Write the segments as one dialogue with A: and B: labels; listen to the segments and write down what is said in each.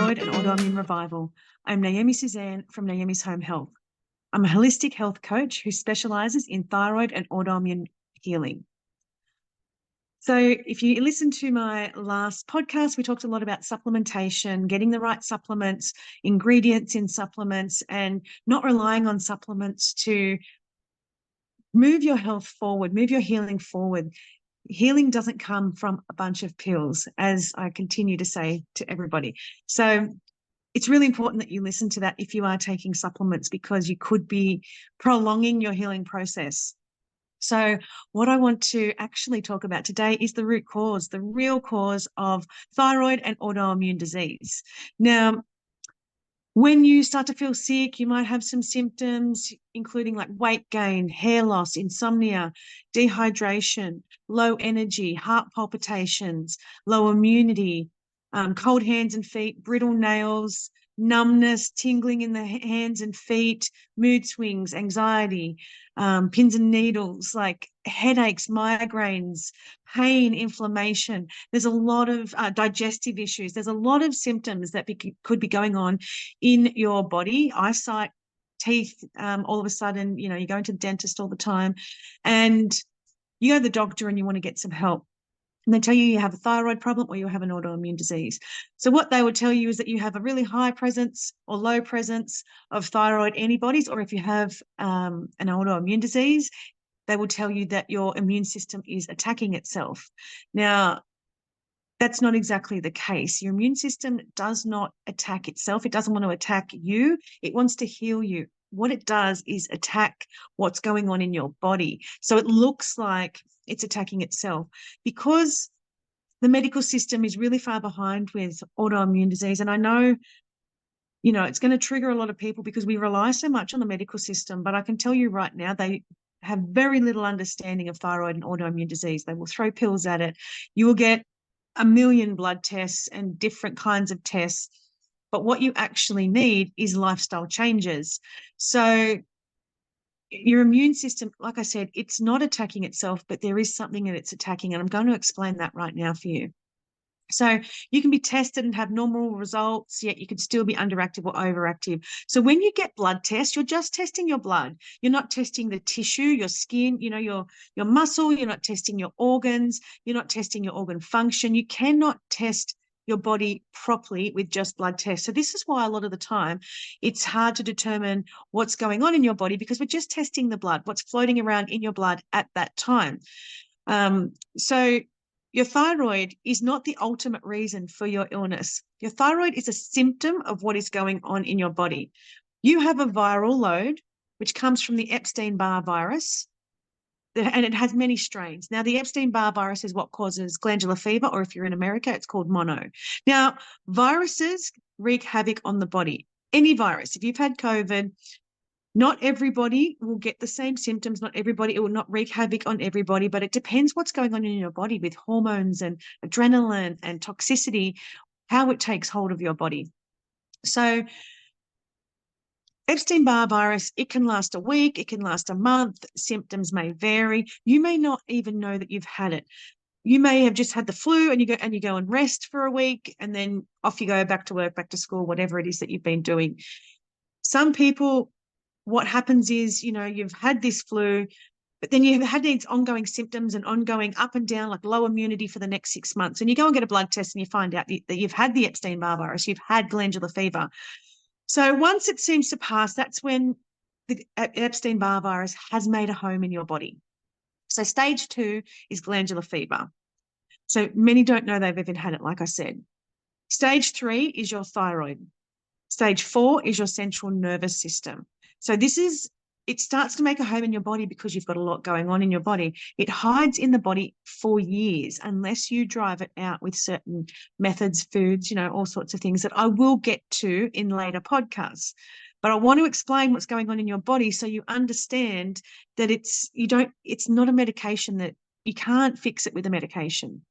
A: Thyroid and Autoimmune Revival. I'm Naomi Suzanne from Naomi's Home Health. I'm a holistic health coach who specializes in thyroid and autoimmune healing. So if you listen to my last podcast, we talked a lot about supplementation, getting the right supplements, ingredients in supplements, and not relying on supplements to move your health forward, move your healing forward. Healing doesn't come from a bunch of pills, as I continue to say to everybody. So it's really important that you listen to that if you are taking supplements, because you could be prolonging your healing process. So what I want to actually talk about today is the root cause, the real cause of thyroid and autoimmune disease. Now, when you start to feel sick, you might have some symptoms, including like weight gain, hair loss, insomnia, dehydration, low energy, heart palpitations, low immunity, cold hands and feet, brittle nails, numbness, tingling in the hands and feet, mood swings, anxiety, pins and needles, like headaches, migraines, pain, inflammation. There's a lot of digestive issues. There's a lot of symptoms that could be going on in your body. Eyesight, teeth, all of a sudden, you're going to the dentist all the time, and you go to the doctor and you want to get some help. And they tell you you have a thyroid problem or you have an autoimmune disease. So what they would tell you is that you have a really high presence or low presence of thyroid antibodies, or if you have an autoimmune disease, they will tell you that your immune system is attacking itself. Now, that's not exactly the case. Your immune system does not attack itself. It doesn't want to attack you. It wants to heal you. What it does is attack what's going on in your body. So it looks like it's attacking itself, because the medical system is really far behind with autoimmune disease. And I know, it's going to trigger a lot of people because we rely so much on the medical system, but I can tell you right now, they have very little understanding of thyroid and autoimmune disease. They will throw pills at it. You will get a million blood tests and different kinds of tests, but what you actually need is lifestyle changes. So your immune system, like I said, it's not attacking itself, but there is something that it's attacking, and I'm going to explain that right now for you. So you can be tested and have normal results, yet you could still be underactive or overactive. So when you get blood tests, you're just testing your blood. You're not testing the tissue, your skin, your muscle. You're not testing your organs. You're not testing your organ function. You cannot test your body properly with just blood tests. So this is why a lot of the time it's hard to determine what's going on in your body, because we're just testing the blood, what's floating around in your blood at that time. So your thyroid is not the ultimate reason for your illness. Your thyroid is a symptom of what is going on in your body. You have a viral load, which comes from the Epstein-Barr virus, and it has many strains. Now, the Epstein-Barr virus is what causes glandular fever, or if you're in America, it's called mono. Now, viruses wreak havoc on the body. Any virus, if you've had COVID, not everybody will get the same symptoms. Not everybody, it will not wreak havoc on everybody, but it depends what's going on in your body with hormones and adrenaline and toxicity, how it takes hold of your body. So Epstein-Barr virus, it can last a week, it can last a month. Symptoms may vary. You may not even know that you've had it. You may have just had the flu and you go and rest for a week, and then off you go back to work, back to school, whatever it is that you've been doing. Some people, what happens is, you've had this flu, but then you've had these ongoing symptoms and ongoing up and down, like low immunity for the next 6 months. And you go and get a blood test and you find out that you've had the Epstein-Barr virus, you've had glandular fever. So once it seems to pass, that's when the Epstein-Barr virus has made a home in your body. So stage 2 is glandular fever. So many don't know they've even had it, like I said. Stage 3 is your thyroid. Stage 4 is your central nervous system. So it starts to make a home in your body because you've got a lot going on in your body. It hides in the body for years unless you drive it out with certain methods, foods, all sorts of things that I will get to in later podcasts. But I want to explain what's going on in your body so you understand that it's not a medication, that you can't fix it with a medication.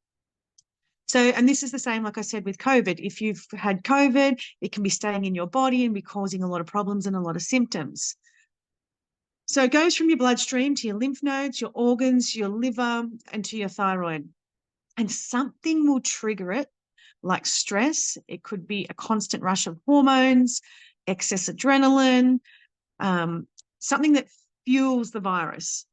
A: So, and this is the same, like I said, with COVID. If you've had COVID, it can be staying in your body and be causing a lot of problems and a lot of symptoms. So it goes from your bloodstream to your lymph nodes, your organs, your liver, and to your thyroid. And something will trigger it like stress. It could be a constant rush of hormones, excess adrenaline, something that fuels the virus.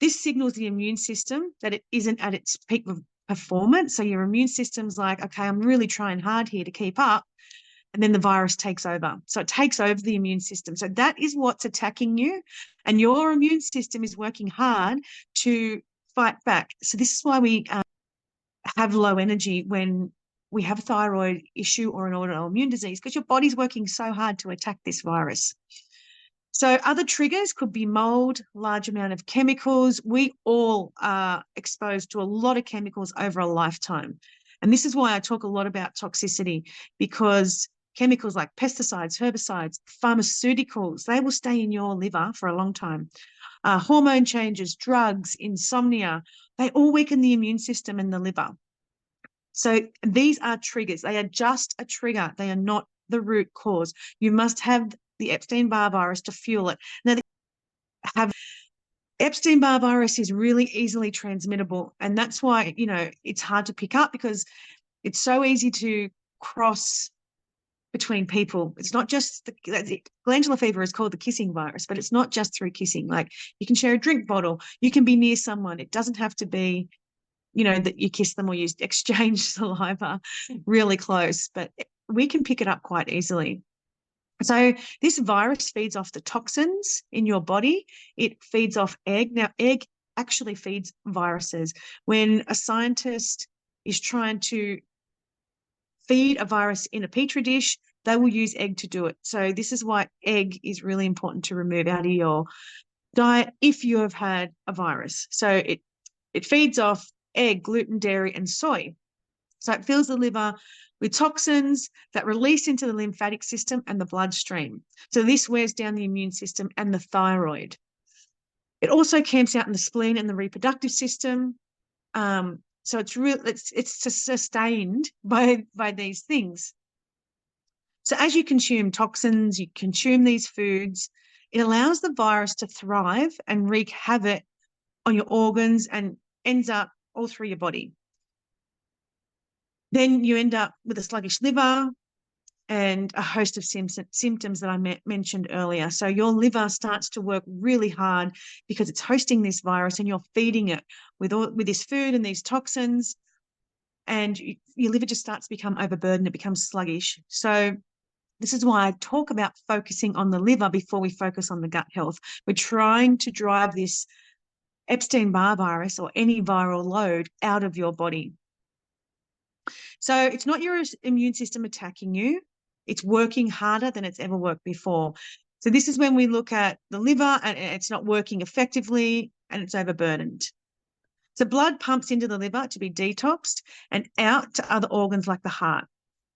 A: This signals the immune system that it isn't at its peak of performance. So your immune system's like, okay, I'm really trying hard here to keep up. And then the virus takes over. So it takes over the immune system. So that is what's attacking you. And your immune system is working hard to fight back. So this is why we have low energy when we have a thyroid issue or an autoimmune disease, because your body's working so hard to attack this virus. So other triggers could be mold, large amount of chemicals. We all are exposed to a lot of chemicals over a lifetime. And this is why I talk a lot about toxicity, because chemicals like pesticides, herbicides, pharmaceuticals, they will stay in your liver for a long time. Hormone changes, drugs, insomnia, they all weaken the immune system and the liver. So these are triggers. They are just a trigger. They are not the root cause. You must have the Epstein-Barr virus to fuel it. Now, Epstein-Barr virus is really easily transmittable, and that's why, it's hard to pick up, because it's so easy to cross between people. It's not just glandular fever is called the kissing virus, but it's not just through kissing. Like, you can share a drink bottle, you can be near someone. It doesn't have to be, that you kiss them or you exchange saliva really close, but we can pick it up quite easily. So this virus feeds off the toxins in your body. It feeds off egg. Now, egg actually feeds viruses. When a scientist is trying to feed a virus in a petri dish, they will use egg to do it. So this is why egg is really important to remove out of your diet if you have had a virus. So it feeds off egg, gluten, dairy, and soy. So it fills the liver with toxins that release into the lymphatic system and the bloodstream. So this wears down the immune system and the thyroid. It also camps out in the spleen and the reproductive system. So it's sustained by these things. So as you consume toxins, you consume these foods, it allows the virus to thrive and wreak havoc on your organs and ends up all through your body. Then you end up with a sluggish liver and a host of symptoms that I mentioned earlier. So your liver starts to work really hard because it's hosting this virus, and you're feeding it with this food and these toxins, and your liver just starts to become overburdened. It becomes sluggish. So this is why I talk about focusing on the liver before we focus on the gut health. We're trying to drive this Epstein-Barr virus or any viral load out of your body. So it's not your immune system attacking you. It's working harder than it's ever worked before. So this is when we look at the liver and it's not working effectively and it's overburdened. So blood pumps into the liver to be detoxed and out to other organs like the heart.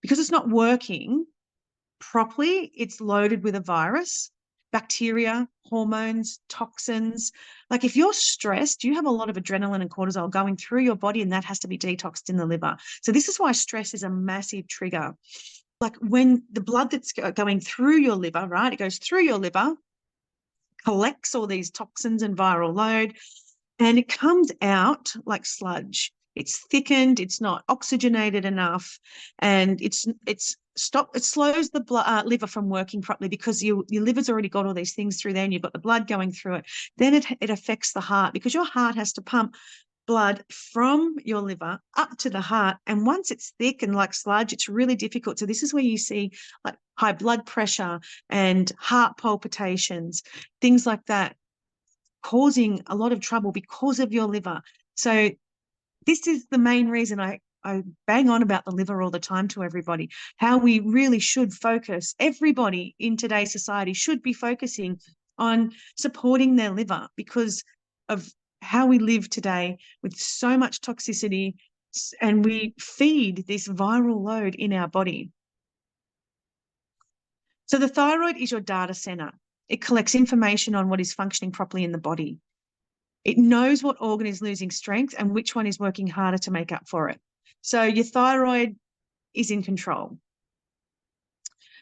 A: Because it's not working properly, it's loaded with a virus, bacteria, hormones, toxins. Like, if you're stressed, you have a lot of adrenaline and cortisol going through your body, and that has to be detoxed in the liver. So this is why stress is a massive trigger. Like, when the blood that's going through your liver, right, it goes through your liver, collects all these toxins and viral load, and it comes out like sludge. It's thickened, it's not oxygenated enough, and it slows the liver from working properly, because your liver's already got all these things through there and you've got the blood going through it. Then it affects the heart, because your heart has to pump blood from your liver up to the heart. And once it's thick and like sludge, it's really difficult. So this is where you see like high blood pressure and heart palpitations, things like that, causing a lot of trouble because of your liver. So this is the main reason I bang on about the liver all the time to everybody, how we really should focus. Everybody in today's society should be focusing on supporting their liver, because of how we live today with so much toxicity, and we feed this viral load in our body. So the thyroid is your data center. It collects information on what is functioning properly in the body. It knows what organ is losing strength and which one is working harder to make up for it. So your thyroid is in control.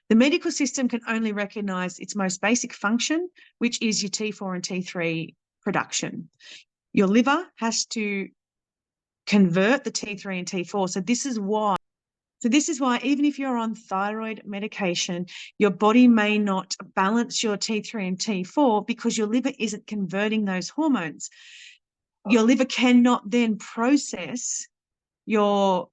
A: The medical system can only recognize its most basic function, which is your T4 and T3 production. Your liver has to convert the T3 and T4. So this is why So this is why even if you're on thyroid medication, your body may not balance your T3 and T4 because your liver isn't converting those hormones. Your liver cannot then process your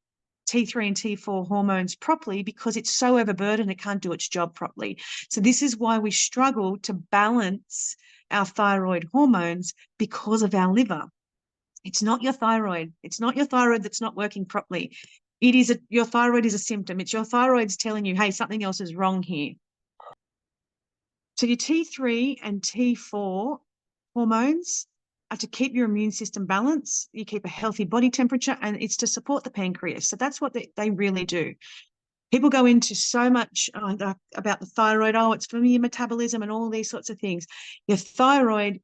A: T3 and T4 hormones properly because it's so overburdened it can't do its job properly. So this is why we struggle to balance our thyroid hormones because of our liver. It's not your thyroid. It's not your thyroid that's not working properly. It is your thyroid is a symptom. It's your thyroid's telling you, hey, something else is wrong here. So your T3 and T4 hormones are to keep your immune system balanced. You keep a healthy body temperature, and it's to support the pancreas. So that's what they really do. People go into so much about the thyroid. Oh, it's for your metabolism and all these sorts of things. Your thyroid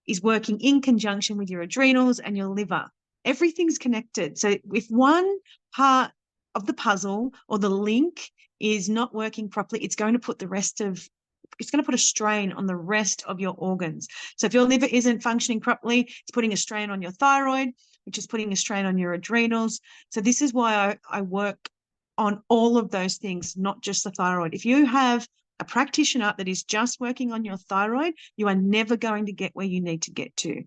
A: is working in conjunction with your adrenals and your liver. Everything's connected. So if one part of the puzzle or the link is not working properly, it's going to put a strain on the rest of your organs. So if your liver isn't functioning properly, it's putting a strain on your thyroid, which is putting a strain on your adrenals. So this is why I work on all of those things, not just the thyroid. If you have a practitioner that is just working on your thyroid, you are never going to get where you need to get to.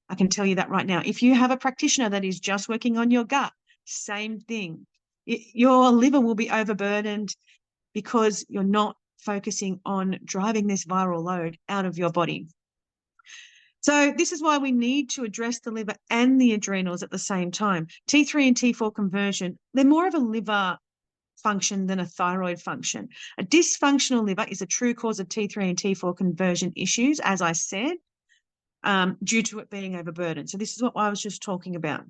A: I can tell you that right now. If you have a practitioner that is just working on your gut, same thing. Your liver will be overburdened because you're not focusing on driving this viral load out of your body. So this is why we need to address the liver and the adrenals at the same time. T3 and T4 conversion, they're more of a liver function than a thyroid function. A dysfunctional liver is a true cause of T3 and T4 conversion issues, as I said, due to it being overburdened. So this is what I was just talking about.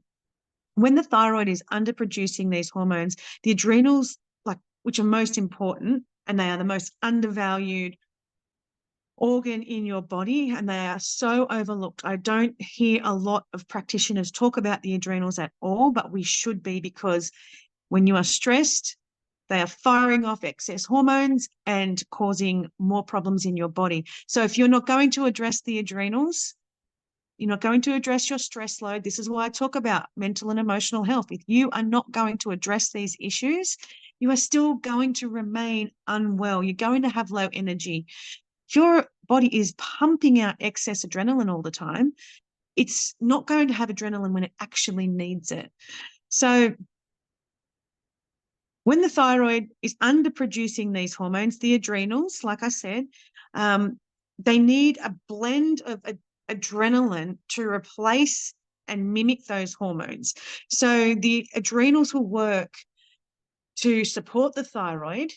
A: When the thyroid is underproducing these hormones, the adrenals, which are most important, and they are the most undervalued organ in your body, and they are so overlooked. I don't hear a lot of practitioners talk about the adrenals at all, but we should be, because when you are stressed, they are firing off excess hormones and causing more problems in your body. So if you're not going to address the adrenals, you're not going to address your stress load. This is why I talk about mental and emotional health. If you are not going to address these issues, you are still going to remain unwell. You're going to have low energy. If your body is pumping out excess adrenaline all the time, it's not going to have adrenaline when it actually needs it. So when the thyroid is underproducing these hormones, the adrenals, like I said, they need a blend of adrenaline to replace and mimic those hormones. So the adrenals will work to support the thyroid.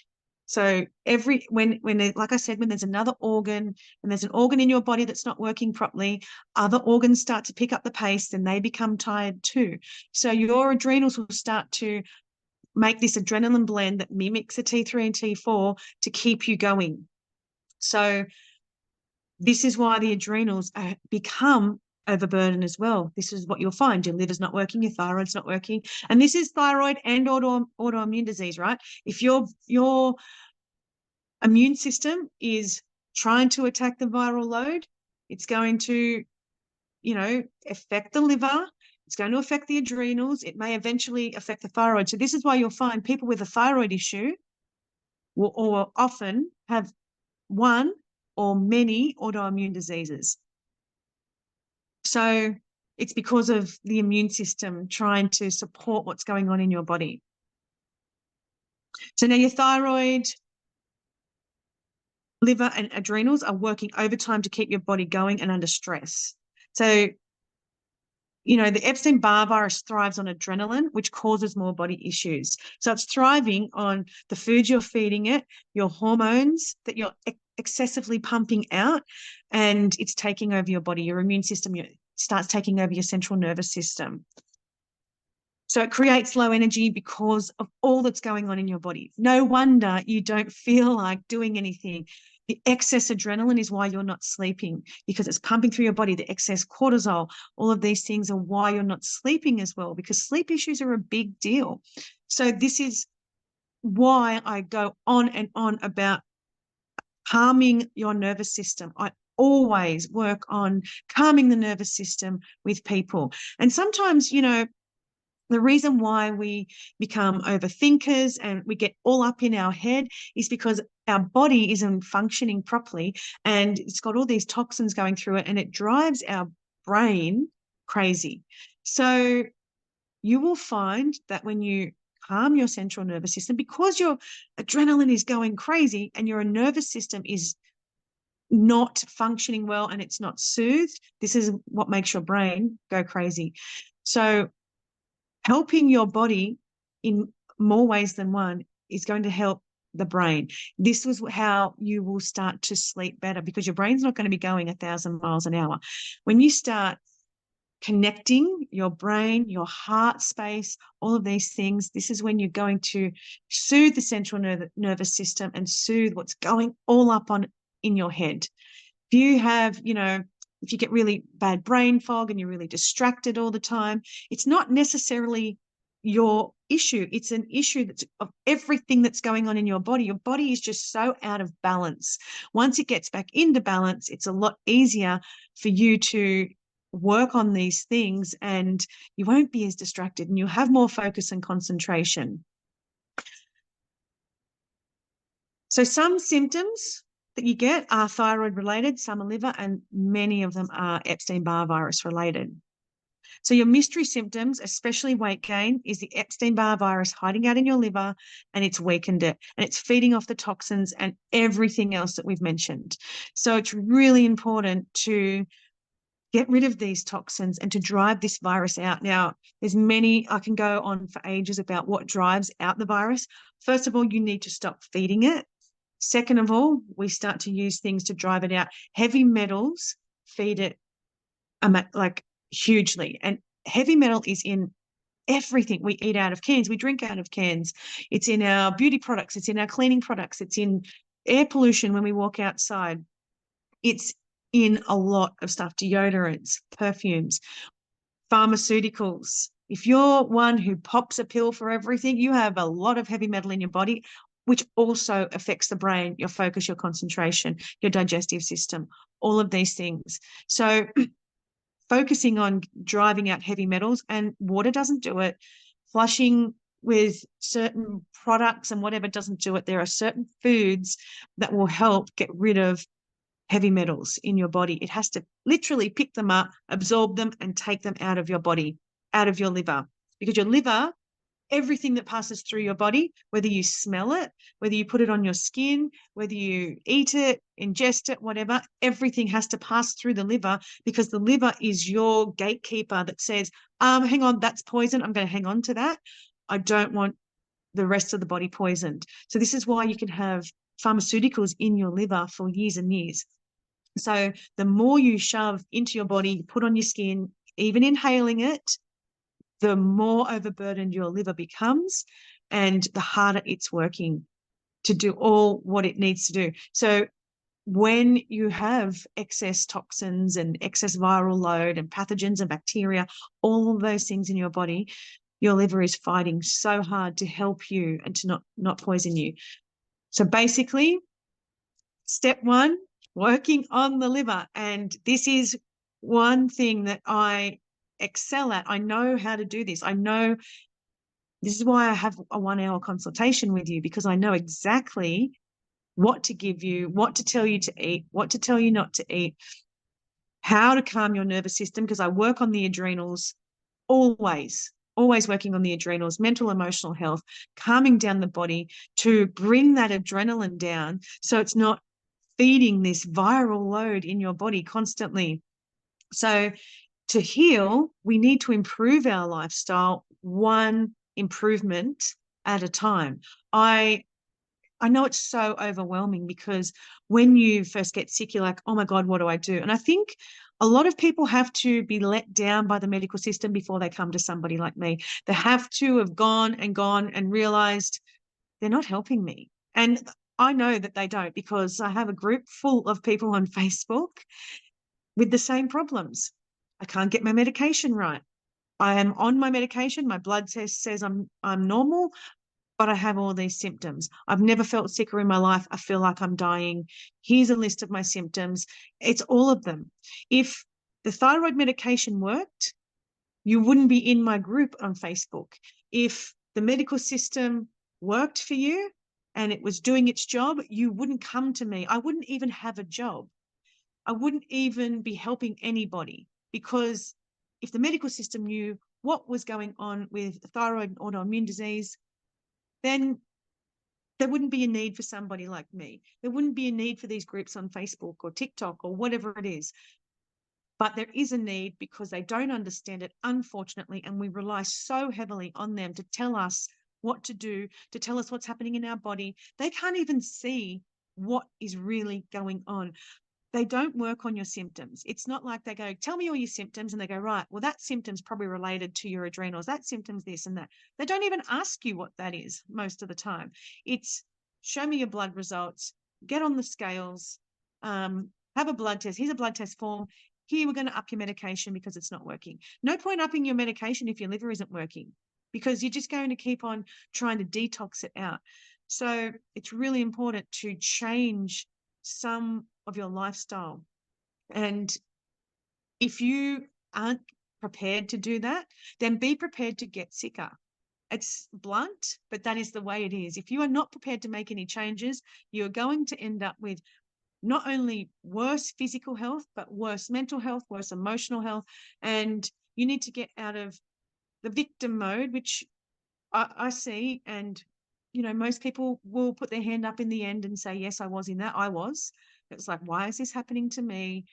A: So when like I said, when there's another organ, when there's an organ in your body that's not working properly, other organs start to pick up the pace, and they become tired too. So your adrenals will start to make this adrenaline blend that mimics a T3 and T4 to keep you going. So this is why the adrenals become overburdened as well. This is what you'll find. Your liver's not working, your thyroid's not working. And this is thyroid and autoimmune disease, right? If your immune system is trying to attack the viral load, it's going to, affect the liver. It's going to affect the adrenals. It may eventually affect the thyroid. So this is why you'll find people with a thyroid issue will often have one or many autoimmune diseases. So it's because of the immune system trying to support what's going on in your body. So now your thyroid, liver, and adrenals are working overtime to keep your body going and under stress. So the Epstein-Barr virus thrives on adrenaline, which causes more body issues. So it's thriving on the food you're feeding it, your hormones that you're excessively pumping out, and it's taking over your body. Your immune system starts taking over your central nervous system. So it creates low energy because of all that's going on in your body. No wonder you don't feel like doing anything. The excess adrenaline is why you're not sleeping, because it's pumping through your body. The excess cortisol, all of these things are why you're not sleeping as well, because sleep issues are a big deal. So this is why I go on and on about calming your nervous system. I always work on calming the nervous system with people. And sometimes, The reason why we become overthinkers and we get all up in our head is because our body isn't functioning properly, and it's got all these toxins going through it, and it drives our brain crazy. So you will find that when you calm your central nervous system, because your adrenaline is going crazy and your nervous system is not functioning well and it's not soothed, this is what makes your brain go crazy. So helping your body in more ways than one is going to help the brain. This was how you will start to sleep better, because your brain's not going to be going 1,000 miles an hour. When you start connecting your brain, your heart space, all of these things, this is when you're going to soothe the central nervous system and soothe what's going all up on in your head. If you have, if you get really bad brain fog and you're really distracted all the time, it's not necessarily your issue. It's an issue that's of everything that's going on in your body. Your body is just so out of balance. Once it gets back into balance, it's a lot easier for you to work on these things, and you won't be as distracted and you'll have more focus and concentration. So some symptoms that you get are thyroid related, some are liver, and many of them are Epstein-Barr virus related. So your mystery symptoms, especially weight gain, is the Epstein-Barr virus hiding out in your liver, and it's weakened it, and it's feeding off the toxins and everything else that we've mentioned. So it's really important to get rid of these toxins and to drive this virus out. Now, there's many, I can go on for ages about what drives out the virus. First of all, you need to stop feeding it. Second of all, we start to use things to drive it out. Heavy metals feed it like hugely. And heavy metal is in everything we eat out of cans. We drink out of cans. It's in our beauty products. It's in our cleaning products. It's in air pollution when we walk outside. It's in a lot of stuff, deodorants, perfumes, pharmaceuticals. If you're one who pops a pill for everything, you have a lot of heavy metal in your body, which also affects the brain, your focus, your concentration, your digestive system, all of these things. So focusing on driving out heavy metals, and water doesn't do it. Flushing with certain products and whatever doesn't do it. There are certain foods that will help get rid of heavy metals in your body. It has to literally pick them up, absorb them, and take them out of your body, out of your liver. Because your liver, everything that passes through your body, whether you smell it, whether you put it on your skin, whether you eat it, ingest it, whatever, everything has to pass through the liver, because the liver is your gatekeeper that says, hang on, that's poison. I'm going to hang on to that. I don't want the rest of the body poisoned. So this is why you can have pharmaceuticals in your liver for years and years. So the more you shove into your body, put on your skin, even inhaling it, the more overburdened your liver becomes and the harder it's working to do all what it needs to do. So when you have excess toxins and excess viral load and pathogens and bacteria, all of those things in your body, your liver is fighting so hard to help you and to not poison you. So basically, step one, working on the liver. And this is one thing that I excel at. I know how to do this. I know this is why I have a 1-hour consultation with you, because I know exactly what to give you, what to tell you to eat, what to tell you not to eat, how to calm your nervous system, because I work on the adrenals always working on the adrenals, mental, emotional health, calming down the body to bring that adrenaline down so it's not feeding this viral load in your body constantly. So to heal, we need to improve our lifestyle one improvement at a time. I know it's so overwhelming, because when you first get sick, you're like, oh my God, what do I do? And I think a lot of people have to be let down by the medical system before they come to somebody like me. They have to have gone and realized they're not helping me. And I know that they don't, because I have a group full of people on Facebook with the same problems. I can't get my medication right. I am on my medication. My blood test says I'm normal, but I have all these symptoms. I've never felt sicker in my life. I feel like I'm dying. Here's a list of my symptoms. It's all of them. If the thyroid medication worked, You wouldn't be in my group on Facebook. If the medical system worked for you and it was doing its job, you wouldn't come to me. I wouldn't even have a job. I wouldn't even be helping anybody, because if the medical system knew what was going on with thyroid and autoimmune disease, then there wouldn't be a need for somebody like me. There wouldn't be a need for these groups on Facebook or TikTok or whatever it is. But there is a need because they don't understand it, unfortunately, and we rely so heavily on them to tell us what to do, to tell us what's happening in our body. They can't even see what is really going on. They don't work on your symptoms. It's not like they go, tell me all your symptoms, and they go, right, well, that symptom's probably related to your adrenals. That symptom's this and that. They don't even ask you what that is most of the time. It's show me your blood results, get on the scales, have a blood test. Here's a blood test form. Here, we're going to up your medication because it's not working. No point upping your medication if your liver isn't working, because you're just going to keep on trying to detox it out. So it's really important to change some of your lifestyle. And if you aren't prepared to do that, then be prepared to get sicker. It's blunt, but that is the way it is. If you are not prepared to make any changes, you're going to end up with not only worse physical health, but worse mental health, worse emotional health. And you need to get out of the victim mode, which I see. And, you know, most people will put their hand up in the end and say, yes, I was in that. I was. It's like, why is this happening to me?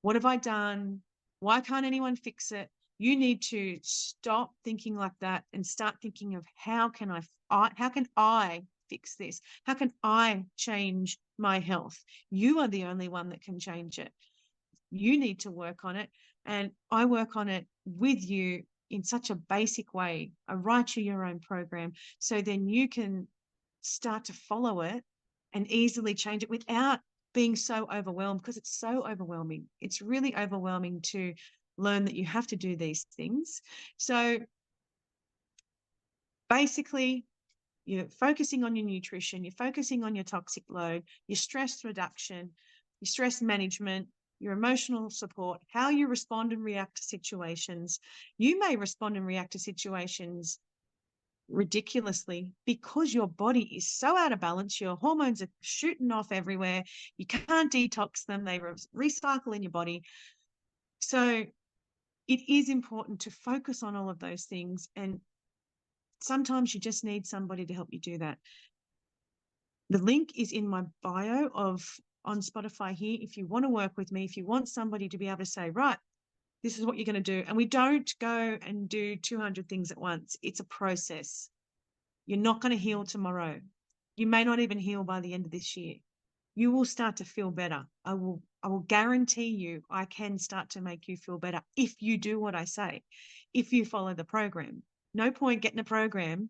A: What have I done? Why can't anyone fix it? You need to stop thinking like that and start thinking of how can I fix this? How can I change my health? You are the only one that can change it. You need to work on it. And I work on it with you in such a basic way. I write you your own program, so then you can start to follow it and easily change it without being so overwhelmed, because it's so overwhelming. It's really overwhelming to learn that you have to do these things. So basically, you're focusing on your nutrition, you're focusing on your toxic load, your stress reduction, your stress management, your emotional support, how you respond and react to situations. You may respond and react to situations ridiculously because your body is so out of balance. Your hormones are shooting off everywhere. You can't detox them. They recycle in your body. So it is important to focus on all of those things. And sometimes you just need somebody to help you do that. The link is in my bio on Spotify here. If you want to work with me, if you want somebody to be able to say, right, this is what you're going to do. And we don't go and do 200 things at once. It's a process. You're not going to heal tomorrow. You may not even heal by the end of this year. You will start to feel better. I will guarantee you I can start to make you feel better if you do what I say, if you follow the program. No point getting a program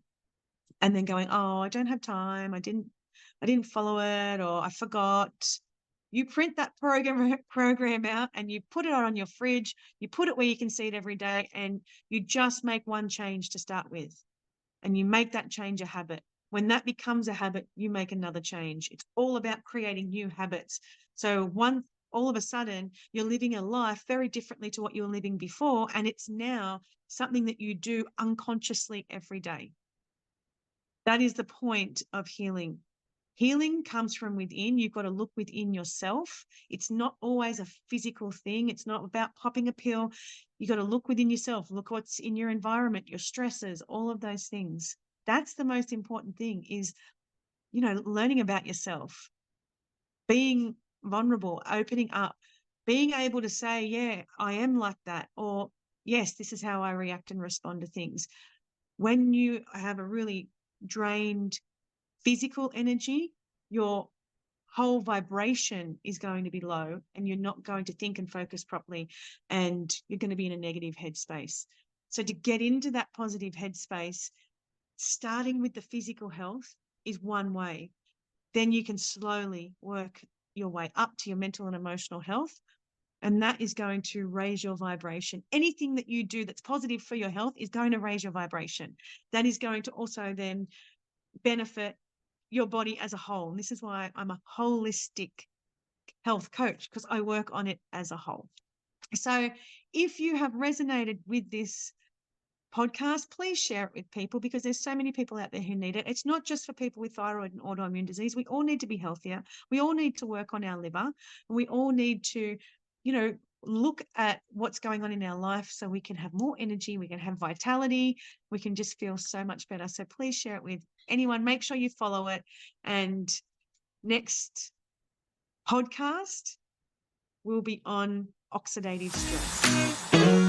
A: and then going, oh, I don't have time. I didn't follow it, or I forgot. You print that program out and you put it on your fridge. You put it where you can see it every day, and you just make one change to start with. And you make that change a habit. When that becomes a habit, you make another change. It's all about creating new habits. So all of a sudden, you're living a life very differently to what you were living before, and it's now something that you do unconsciously every day. That is the point of healing. Healing comes from within. You've got to look within yourself. It's not always a physical thing. It's not about popping a pill. You've got to look within yourself. Look what's in your environment, your stresses, all of those things. That's the most important thing, is, you know, learning about yourself, being vulnerable, opening up, being able to say, yeah, I am like that, or yes, this is how I react and respond to things. When you have a really drained physical energy, your whole vibration is going to be low, and you're not going to think and focus properly, and you're going to be in a negative headspace. So to get into that positive headspace, starting with the physical health is one way. Then you can slowly work your way up to your mental and emotional health, and that is going to raise your vibration. Anything that you do that's positive for your health is going to raise your vibration. That is going to also then benefit your body as a whole. And this is why I'm a holistic health coach, because I work on it as a whole. So if you have resonated with this podcast, please share it with people, because there's so many people out there who need it. It's not just for people with thyroid and autoimmune disease. We all need to be healthier. We all need to work on our liver, and we all need to, look at what's going on in our life so we can have more energy, we can have vitality, we can just feel so much better. So please share it with anyone. Make sure you follow it. And next podcast will be on oxidative stress.